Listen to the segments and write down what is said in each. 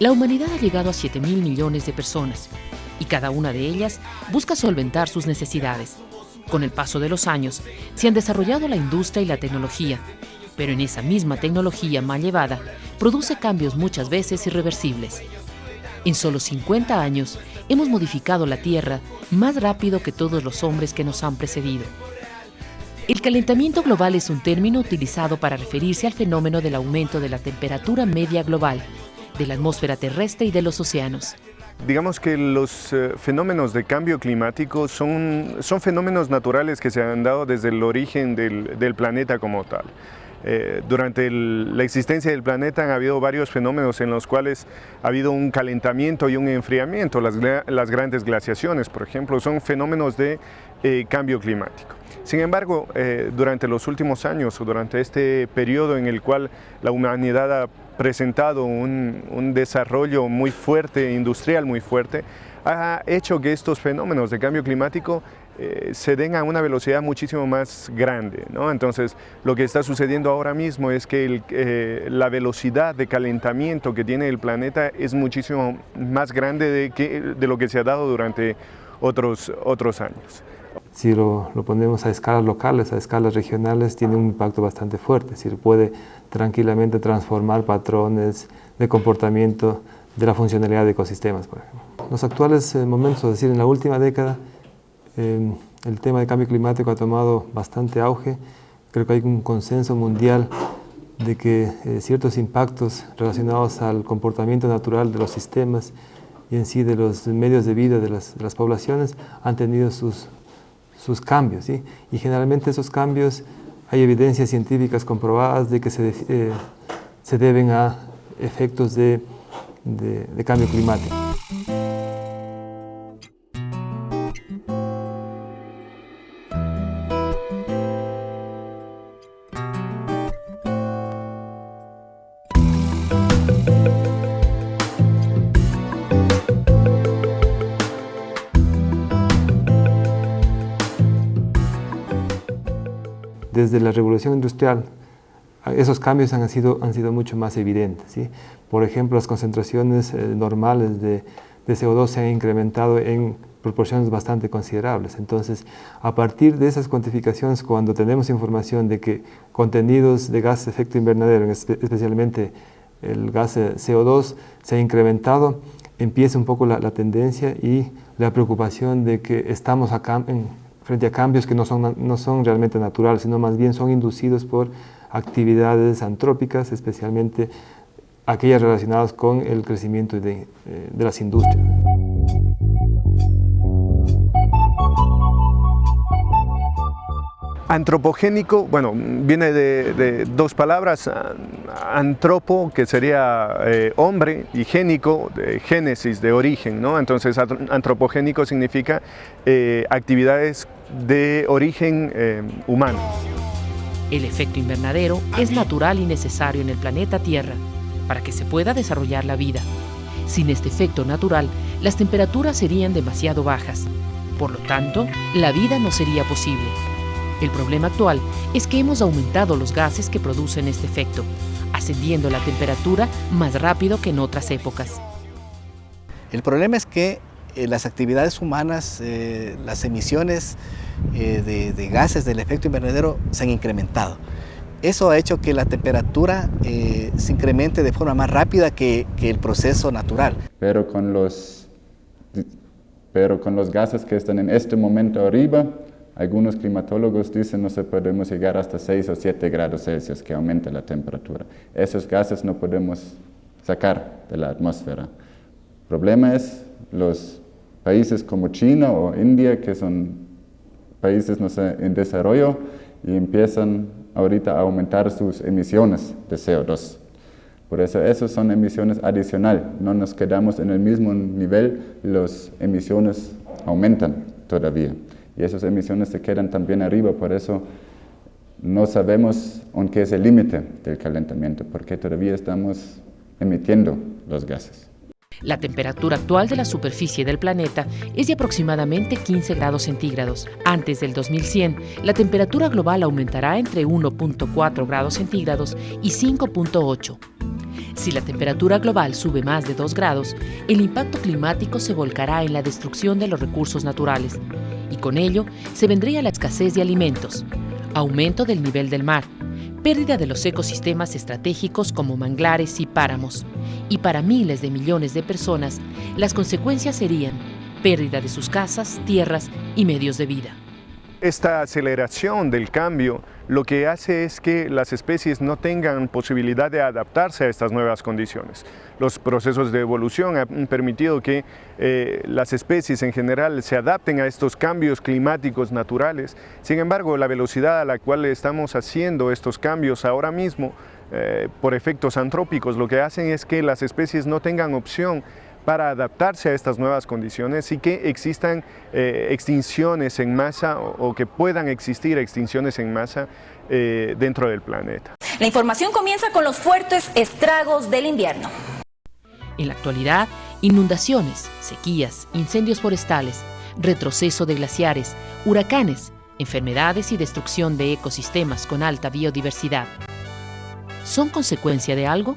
La humanidad ha llegado a 7.000 millones de personas y cada una de ellas busca solventar sus necesidades. Con el paso de los años, se han desarrollado la industria y la tecnología, pero en esa misma tecnología mal llevada, produce cambios muchas veces irreversibles. En solo 50 años, hemos modificado la Tierra más rápido que todos los hombres que nos han precedido. El calentamiento global es un término utilizado para referirse al fenómeno del aumento de la temperatura media global, de la atmósfera terrestre y de los océanos. Digamos que los fenómenos de cambio climático son fenómenos naturales que se han dado desde el origen del planeta como tal. Durante la existencia del planeta han habido varios fenómenos en los cuales ha habido un calentamiento y un enfriamiento. Las grandes glaciaciones, por ejemplo, son fenómenos de cambio climático. Sin embargo, durante los últimos años o durante este periodo en el cual la humanidad ha presentado un desarrollo muy fuerte, industrial muy fuerte, ha hecho que estos fenómenos de cambio climático se den a una velocidad muchísimo más grande, ¿no? Entonces, lo que está sucediendo ahora mismo es que la velocidad de calentamiento que tiene el planeta es muchísimo más grande de lo que se ha dado durante otros años. Si lo ponemos a escalas locales, a escalas regionales, tiene un impacto bastante fuerte, es decir, puede tranquilamente transformar patrones de comportamiento de la funcionalidad de ecosistemas, por ejemplo. Los actuales momentos, es decir, en la última década, el tema de cambio climático ha tomado bastante auge. Creo que hay un consenso mundial de que ciertos impactos relacionados al comportamiento natural de los sistemas y en sí de los medios de vida de las poblaciones han tenido sus cambios, ¿sí? Y generalmente esos cambios hay evidencias científicas comprobadas de que se deben a efectos de cambio climático. Desde la revolución industrial, esos cambios han sido mucho más evidentes, ¿sí? Por ejemplo, las concentraciones normales de CO2 se han incrementado en proporciones bastante considerables. Entonces, a partir de esas cuantificaciones, cuando tenemos información de que contenidos de gases de efecto invernadero, especialmente el gas CO2, se ha incrementado, empieza un poco la tendencia y la preocupación de que estamos frente a cambios que no son realmente naturales, sino más bien son inducidos por actividades antrópicas, especialmente aquellas relacionadas con el crecimiento de las industrias. Antropogénico, bueno, viene de dos palabras, antropo, que sería hombre, y génico, de génesis, de origen, ¿no? Entonces, antropogénico significa actividades de origen humano. El efecto invernadero es natural y necesario en el planeta Tierra para que se pueda desarrollar la vida. Sin este efecto natural, las temperaturas serían demasiado bajas. Por lo tanto, la vida no sería posible. El problema actual es que hemos aumentado los gases que producen este efecto, ascendiendo la temperatura más rápido que en otras épocas. El problema es que las actividades humanas, las emisiones de gases del efecto invernadero se han incrementado. Eso ha hecho que la temperatura se incremente de forma más rápida que el proceso natural. Pero con los gases que están en este momento arriba, algunos climatólogos dicen que no podemos llegar hasta 6 o 7 grados Celsius que aumenta la temperatura. Esos gases no podemos sacar de la atmósfera. El problema es los países como China o India, que son países en desarrollo, y empiezan ahorita a aumentar sus emisiones de CO2. Por eso, esas son emisiones adicionales. No nos quedamos en el mismo nivel, las emisiones aumentan todavía. Y esas emisiones se quedan también arriba, por eso no sabemos qué es el límite del calentamiento, porque todavía estamos emitiendo los gases. La temperatura actual de la superficie del planeta es de aproximadamente 15 grados centígrados. Antes del 2100, la temperatura global aumentará entre 1.4 grados centígrados y 5.8. Si la temperatura global sube más de 2 grados, el impacto climático se volcará en la destrucción de los recursos naturales y con ello se vendría la escasez de alimentos, aumento del nivel del mar, pérdida de los ecosistemas estratégicos como manglares y páramos, y para miles de millones de personas, las consecuencias serían pérdida de sus casas, tierras y medios de vida. Esta aceleración del cambio lo que hace es que las especies no tengan posibilidad de adaptarse a estas nuevas condiciones. Los procesos de evolución han permitido que las especies en general se adapten a estos cambios climáticos naturales. Sin embargo, la velocidad a la cual estamos haciendo estos cambios ahora mismo por efectos antrópicos lo que hacen es que las especies no tengan opción para adaptarse a estas nuevas condiciones y que existan extinciones en masa o que puedan existir extinciones en masa dentro del planeta. La información comienza con los fuertes estragos del invierno. En la actualidad, inundaciones, sequías, incendios forestales, retroceso de glaciares, huracanes, enfermedades y destrucción de ecosistemas con alta biodiversidad. ¿Son consecuencia de algo?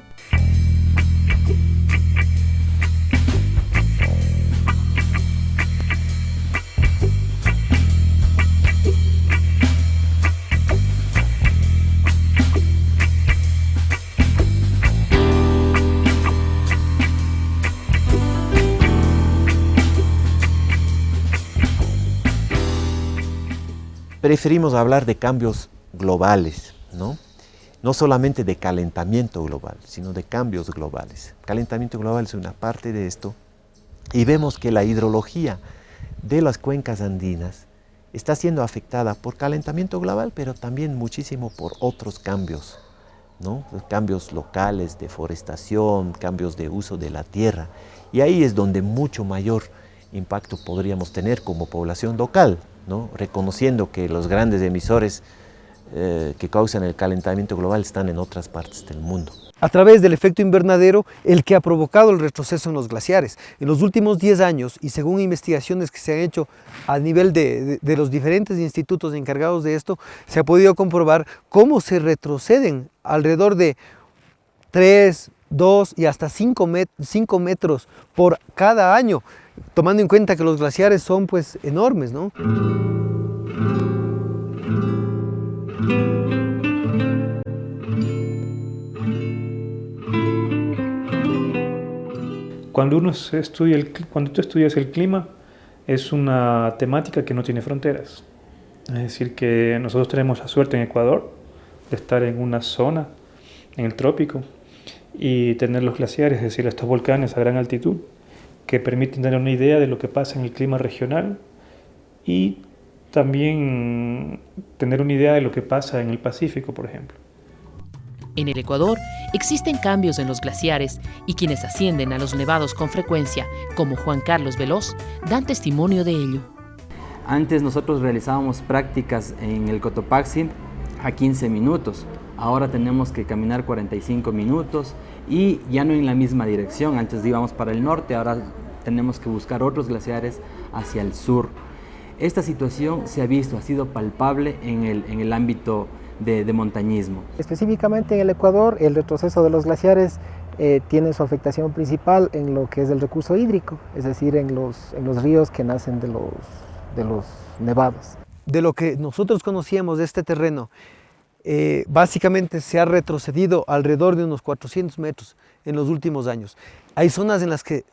Preferimos hablar de cambios globales, ¿no? No solamente de calentamiento global, sino de cambios globales. Calentamiento global es una parte de esto y vemos que la hidrología de las cuencas andinas está siendo afectada por calentamiento global, pero también muchísimo por otros cambios, ¿no? Cambios locales, deforestación, cambios de uso de la tierra. Y ahí es donde mucho mayor impacto podríamos tener como población local, ¿no? Reconociendo que los grandes emisores que causan el calentamiento global están en otras partes del mundo. A través del efecto invernadero, el que ha provocado el retroceso en los glaciares. En los últimos 10 años, y según investigaciones que se han hecho a nivel de los diferentes institutos encargados de esto, se ha podido comprobar cómo se retroceden alrededor de 3, 2 y hasta 5 metros por cada año, tomando en cuenta que los glaciares son pues enormes, ¿no? Cuando tú estudias el clima, es una temática que no tiene fronteras. Es decir, que nosotros tenemos la suerte en Ecuador de estar en una zona, en el trópico, y tener los glaciares, es decir, estos volcanes a gran altitud, que permiten tener una idea de lo que pasa en el clima regional y también tener una idea de lo que pasa en el Pacífico, por ejemplo. En el Ecuador existen cambios en los glaciares y quienes ascienden a los nevados con frecuencia, como Juan Carlos Veloz, dan testimonio de ello. Antes nosotros realizábamos prácticas en el Cotopaxi a 15 minutos. Ahora tenemos que caminar 45 minutos y ya no en la misma dirección. Antes íbamos para el norte, ahora tenemos que buscar otros glaciares hacia el sur. Esta situación se ha visto, ha sido palpable en el ámbito de montañismo. Específicamente en el Ecuador, el retroceso de los glaciares tiene su afectación principal en lo que es el recurso hídrico, es decir, en los ríos que nacen de los nevados. De lo que nosotros conocíamos de este terreno, básicamente se ha retrocedido alrededor de unos 400 metros en los últimos años. Hay zonas en las que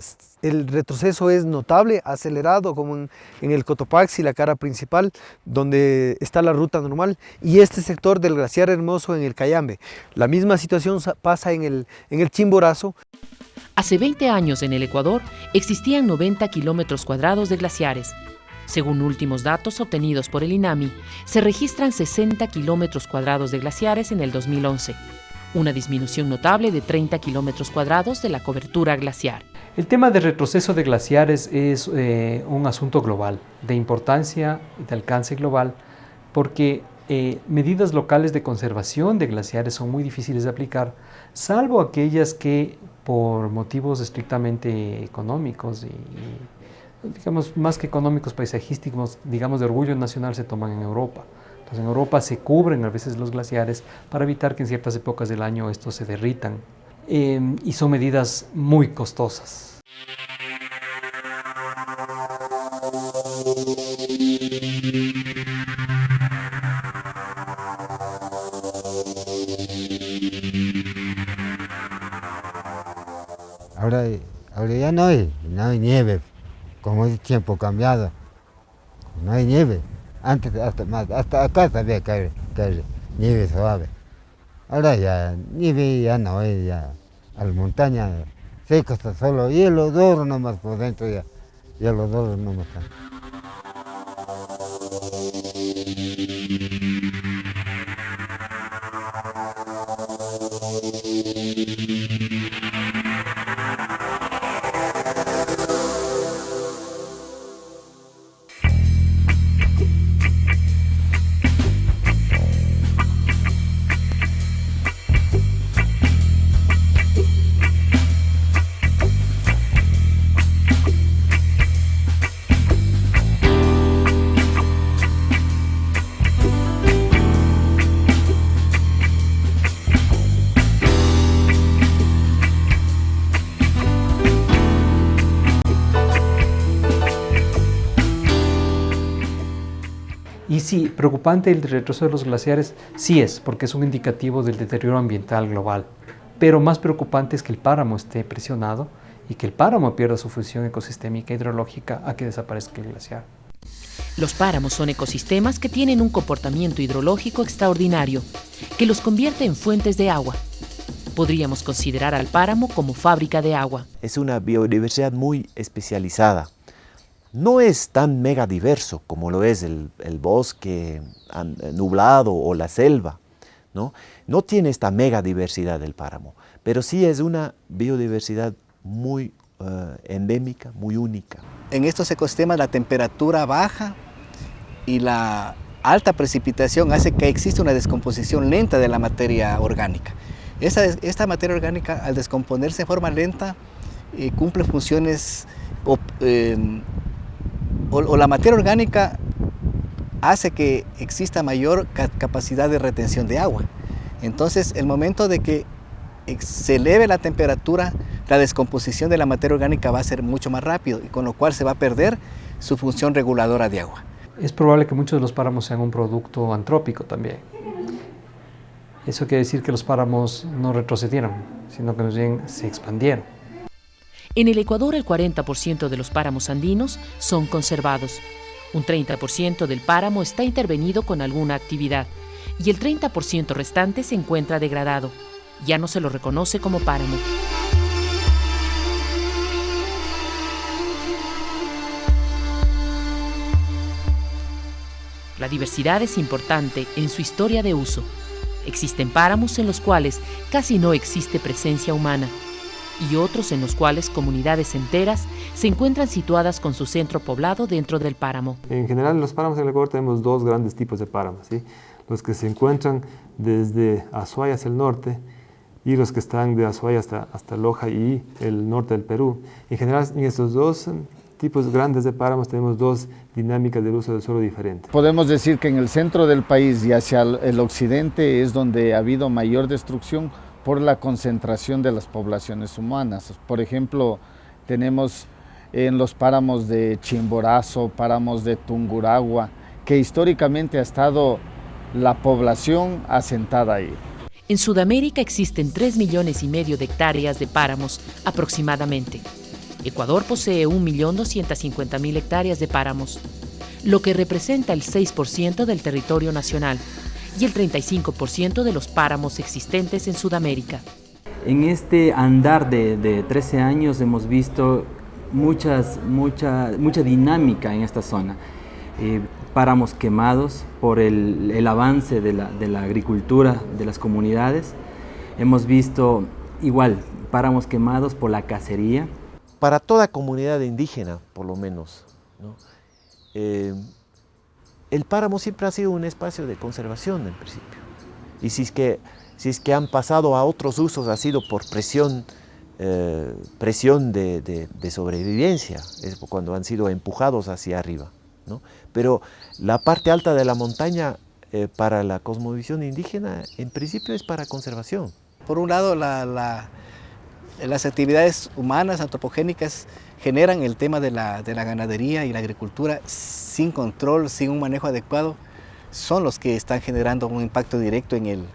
el retroceso es notable, acelerado, como en el Cotopaxi, la cara principal, donde está la ruta normal, y este sector del glaciar Hermoso en el Cayambe. La misma situación pasa en el Chimborazo. Hace 20 años en el Ecuador existían 90 kilómetros cuadrados de glaciares. Según últimos datos obtenidos por el INAMI, se registran 60 kilómetros cuadrados de glaciares en el 2011, una disminución notable de 30 kilómetros cuadrados de la cobertura glaciar. El tema del retroceso de glaciares es un asunto global, de importancia y de alcance global, porque medidas locales de conservación de glaciares son muy difíciles de aplicar, salvo aquellas que por motivos estrictamente económicos y digamos, más que económicos, paisajísticos, digamos de orgullo nacional, se toman en Europa. Entonces en Europa se cubren a veces los glaciares para evitar que en ciertas épocas del año estos se derritan y son medidas muy costosas. Ahora ya no hay nieve, como el tiempo cambiado, no hay nieve. Antes hasta acá sabía caer nieve suave. Ahora ya nieve ya no hay, ya a la montaña seca está solo hielo duro nomás por dentro, ya hielo duro nomás está. Y sí, preocupante el retroceso de los glaciares, sí es, porque es un indicativo del deterioro ambiental global. Pero más preocupante es que el páramo esté presionado y que el páramo pierda su función ecosistémica hidrológica a que desaparezca el glaciar. Los páramos son ecosistemas que tienen un comportamiento hidrológico extraordinario, que los convierte en fuentes de agua. Podríamos considerar al páramo como fábrica de agua. Es una biodiversidad muy especializada. No es tan megadiverso como lo es el bosque nublado o la selva, ¿no? No tiene esta megadiversidad del páramo, pero sí es una biodiversidad muy endémica, muy única. En estos ecosistemas la temperatura baja y la alta precipitación hace que exista una descomposición lenta de la materia orgánica. Esta materia orgánica, al descomponerse de forma lenta, cumple funciones o la materia orgánica hace que exista mayor capacidad de retención de agua. Entonces, el momento de que se eleve la temperatura, la descomposición de la materia orgánica va a ser mucho más rápido, y con lo cual se va a perder su función reguladora de agua. Es probable que muchos de los páramos sean un producto antrópico también. Eso quiere decir que los páramos no retrocedieron, sino que más bien se expandieron. En el Ecuador, el 40% de los páramos andinos son conservados. Un 30% del páramo está intervenido con alguna actividad y el 30% restante se encuentra degradado. Ya no se lo reconoce como páramo. La diversidad es importante en su historia de uso. Existen páramos en los cuales casi no existe presencia humana, y otros en los cuales comunidades enteras se encuentran situadas con su centro poblado dentro del páramo. En general, en los páramos en el Ecuador tenemos dos grandes tipos de páramos, ¿sí? Los que se encuentran desde Azuay hacia el norte y los que están de Azuay hasta Loja y el norte del Perú. En general, en estos dos tipos grandes de páramos tenemos dos dinámicas del uso del suelo diferentes. Podemos decir que en el centro del país y hacia el occidente es donde ha habido mayor destrucción por la concentración de las poblaciones humanas. Por ejemplo, tenemos en los páramos de Chimborazo, páramos de Tungurahua, que históricamente ha estado la población asentada ahí. En Sudamérica existen 3,5 millones de hectáreas de páramos aproximadamente. Ecuador posee 1.250.000 hectáreas de páramos, lo que representa el 6% del territorio nacional y el 35% de los páramos existentes en Sudamérica. En este andar de 13 años hemos visto mucha dinámica en esta zona. Páramos quemados por el avance de la agricultura de las comunidades. Hemos visto igual páramos quemados por la cacería. Para toda comunidad indígena, por lo menos, ¿no? El páramo siempre ha sido un espacio de conservación en principio. Y si es que han pasado a otros usos, ha sido por presión de sobrevivencia, es cuando han sido empujados hacia arriba, ¿no? Pero la parte alta de la montaña para la cosmovisión indígena en principio es para conservación. Por un lado, la las actividades humanas, antropogénicas, generan el tema de la ganadería y la agricultura sin control, sin un manejo adecuado, son los que están generando un impacto directo en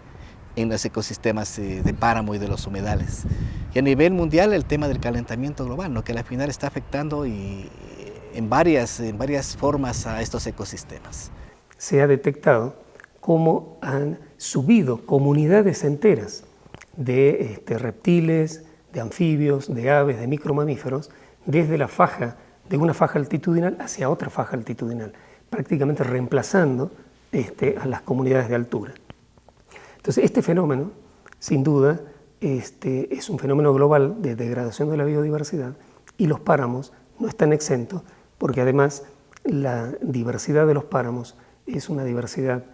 los ecosistemas de páramo y de los humedales. Y a nivel mundial el tema del calentamiento global, ¿no? Que al final está afectando en varias formas a estos ecosistemas. Se ha detectado cómo han subido comunidades enteras de reptiles, de anfibios, de aves, de micromamíferos, desde de una faja altitudinal hacia otra faja altitudinal, prácticamente reemplazando a las comunidades de altura. Entonces, este fenómeno, sin duda, es un fenómeno global de degradación de la biodiversidad, y los páramos no están exentos, porque además la diversidad de los páramos es una diversidad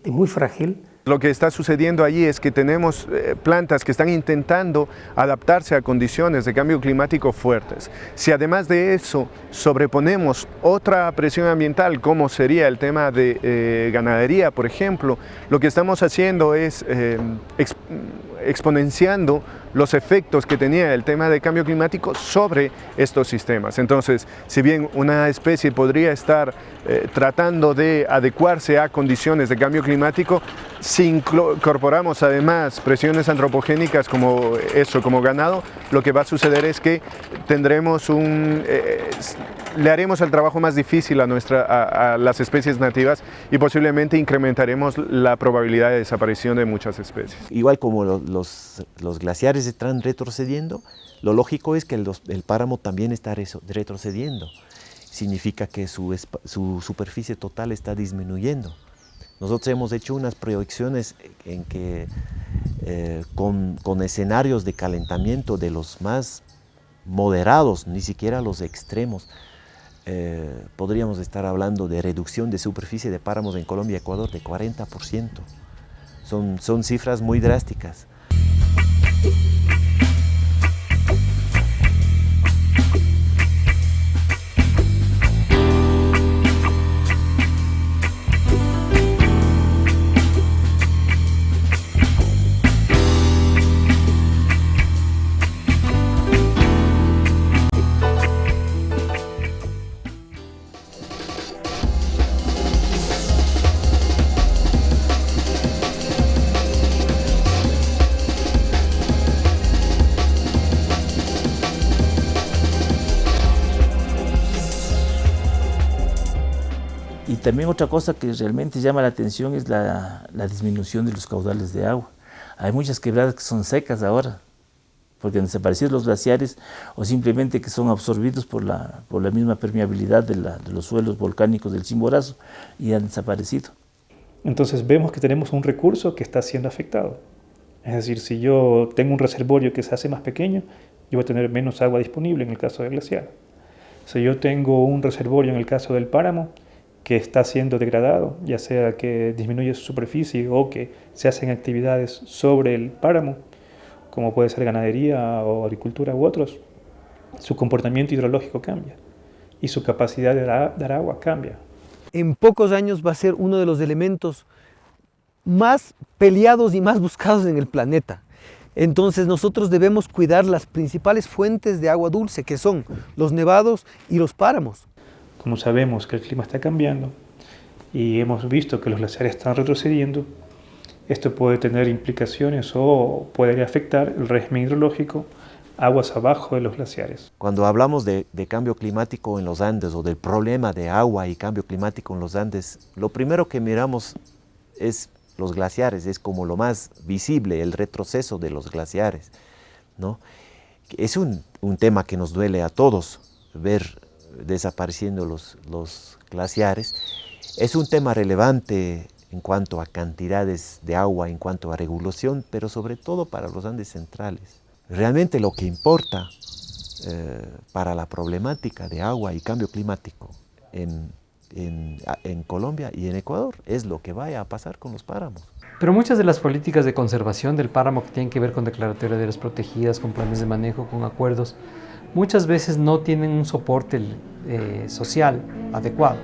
muy frágil. Lo que está sucediendo allí es que tenemos plantas que están intentando adaptarse a condiciones de cambio climático fuertes. Si además de eso sobreponemos otra presión ambiental, como sería el tema de ganadería, por ejemplo, lo que estamos haciendo es exponenciando los efectos que tenía el tema de cambio climático sobre estos sistemas. Entonces, si bien una especie podría estar tratando de adecuarse a condiciones de cambio climático, si incorporamos además presiones antropogénicas como ganado, lo que va a suceder es que tendremos le haremos el trabajo más difícil a las especies nativas, y posiblemente incrementaremos la probabilidad de desaparición de muchas especies. Igual como los glaciares están retrocediendo, lo lógico es que el páramo también está retrocediendo. Significa que su superficie total está disminuyendo. Nosotros hemos hecho unas proyecciones en que con escenarios de calentamiento de los más moderados, ni siquiera los extremos, podríamos estar hablando de reducción de superficie de páramos en Colombia y Ecuador de 40%. Son cifras muy drásticas. También otra cosa que realmente llama la atención es la disminución de los caudales de agua. Hay muchas quebradas que son secas ahora, porque han desaparecido los glaciares, o simplemente que son absorbidos por la misma permeabilidad de los suelos volcánicos del Chimborazo, y han desaparecido. Entonces vemos que tenemos un recurso que está siendo afectado. Es decir, si yo tengo un reservorio que se hace más pequeño, yo voy a tener menos agua disponible en el caso del glaciar. Si yo tengo un reservorio en el caso del páramo, que está siendo degradado, ya sea que disminuye su superficie o que se hacen actividades sobre el páramo, como puede ser ganadería o agricultura u otros, su comportamiento hidrológico cambia y su capacidad de dar agua cambia. En pocos años va a ser uno de los elementos más peleados y más buscados en el planeta. Entonces nosotros debemos cuidar las principales fuentes de agua dulce, que son los nevados y los páramos. Como sabemos que el clima está cambiando y hemos visto que los glaciares están retrocediendo, esto puede tener implicaciones o puede afectar el régimen hidrológico aguas abajo de los glaciares. Cuando hablamos de cambio climático en los Andes, o del problema de agua y cambio climático en los Andes, lo primero que miramos es los glaciares, es como lo más visible, el retroceso de los glaciares, ¿no? Es un tema que nos duele a todos, ver desapareciendo los glaciares. Es un tema relevante en cuanto a cantidades de agua, en cuanto a regulación, pero sobre todo para los Andes centrales. Realmente lo que importa para la problemática de agua y cambio climático en Colombia y en Ecuador es lo que vaya a pasar con los páramos. Pero muchas de las políticas de conservación del páramo que tienen que ver con declaratoria de áreas protegidas, con planes de manejo, con acuerdos, muchas veces no tienen un soporte social adecuado.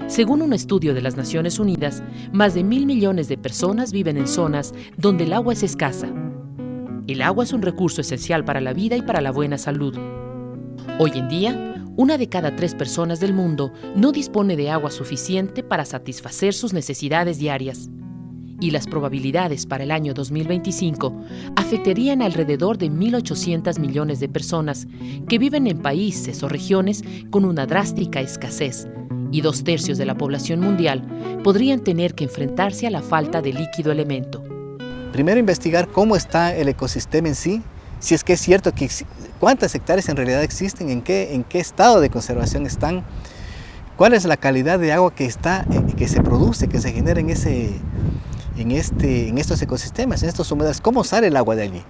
Según un estudio de las Naciones Unidas, más de 1.000 millones de personas viven en zonas donde el agua es escasa. El agua es un recurso esencial para la vida y para la buena salud. Hoy en día, 1 de cada 3 personas del mundo no dispone de agua suficiente para satisfacer sus necesidades diarias. Y las probabilidades para el año 2025 afectarían a alrededor de 1.800 millones de personas que viven en países o regiones con una drástica escasez, y 2/3 de la población mundial podrían tener que enfrentarse a la falta de líquido elemento. Primero investigar cómo está el ecosistema en sí, si es que es cierto que cuántas hectáreas en realidad existen, en qué estado de conservación están, cuál es la calidad de agua que se produce, que se genera en estos ecosistemas, en estos humedales, cómo sale el agua de allí.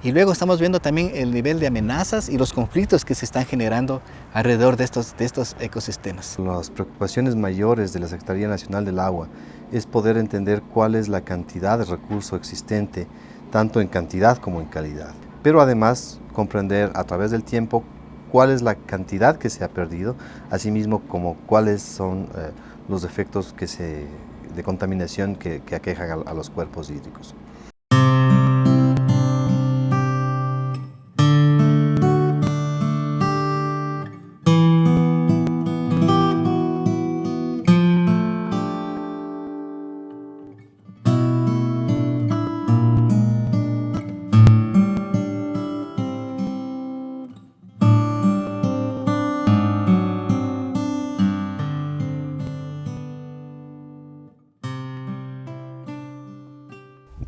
Y luego estamos viendo también el nivel de amenazas y los conflictos que se están generando alrededor de estos ecosistemas. Las preocupaciones mayores de la Secretaría Nacional del Agua es poder entender cuál es la cantidad de recurso existente, tanto en cantidad como en calidad. Pero además comprender a través del tiempo cuál es la cantidad que se ha perdido, asimismo como cuáles son los efectos de contaminación que aquejan a los cuerpos hídricos.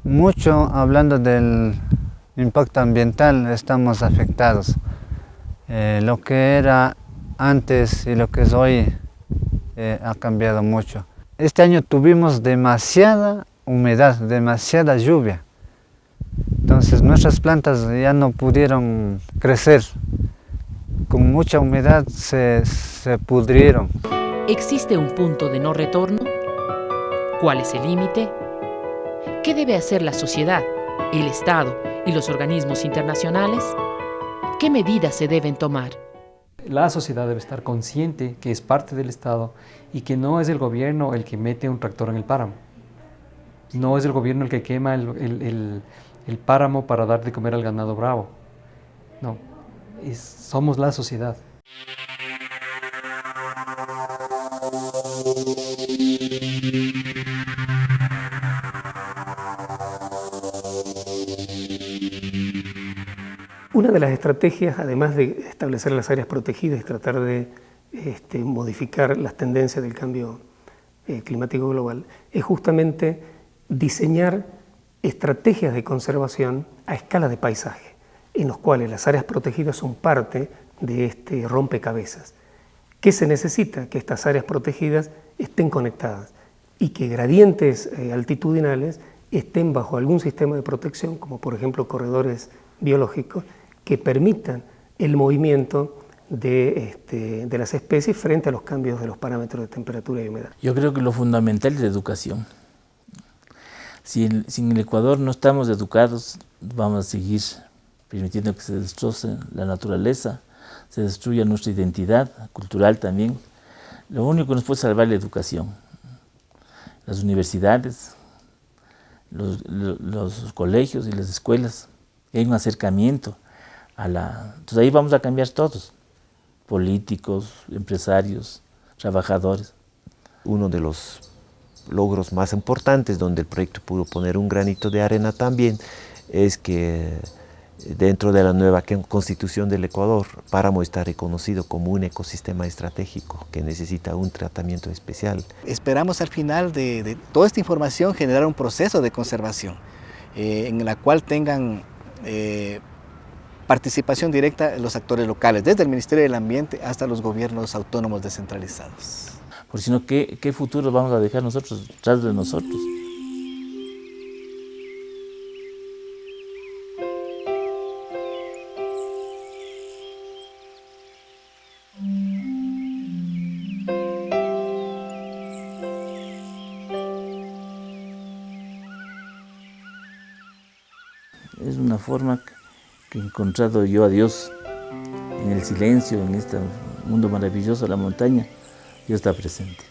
Mucho hablando del impacto ambiental estamos afectados. Lo que era antes y lo que es hoy ha cambiado mucho. Este año tuvimos demasiada humedad, demasiada lluvia. Entonces nuestras plantas ya no pudieron crecer. Con mucha humedad se pudrieron. ¿Existe un punto de no retorno? ¿Cuál es el límite? ¿Qué debe hacer la sociedad, el Estado y los organismos internacionales? ¿Qué medidas se deben tomar? La sociedad debe estar consciente que es parte del Estado y que no es el gobierno el que mete un tractor en el páramo. No es el gobierno el que quema el páramo para dar de comer al ganado bravo. No, somos la sociedad. Una de las estrategias, además de establecer las áreas protegidas y tratar de modificar las tendencias del cambio climático global, es justamente diseñar estrategias de conservación a escala de paisaje, en los cuales las áreas protegidas son parte de este rompecabezas. ¿Qué se necesita? Que estas áreas protegidas estén conectadas y que gradientes altitudinales estén bajo algún sistema de protección, como por ejemplo corredores biológicos, que permitan el movimiento de las especies frente a los cambios de los parámetros de temperatura y humedad. Yo creo que lo fundamental es la educación. Si en el Ecuador no estamos educados, vamos a seguir permitiendo que se destroce la naturaleza, se destruya nuestra identidad cultural también. Lo único que nos puede salvar es la educación. Las universidades, los colegios y las escuelas, hay un acercamiento entonces ahí vamos a cambiar todos, políticos, empresarios, trabajadores. Uno de los logros más importantes donde el proyecto pudo poner un granito de arena también es que dentro de la nueva Constitución del Ecuador, Páramo está reconocido como un ecosistema estratégico que necesita un tratamiento especial. Esperamos al final de toda esta información generar un proceso de conservación en la cual tengan participación directa los actores locales, desde el Ministerio del Ambiente hasta los gobiernos autónomos descentralizados. Porque si no, ¿qué futuro vamos a dejar nosotros tras de nosotros? Es una forma que he encontrado yo a Dios en el silencio, en este mundo maravilloso de la montaña. Dios está presente.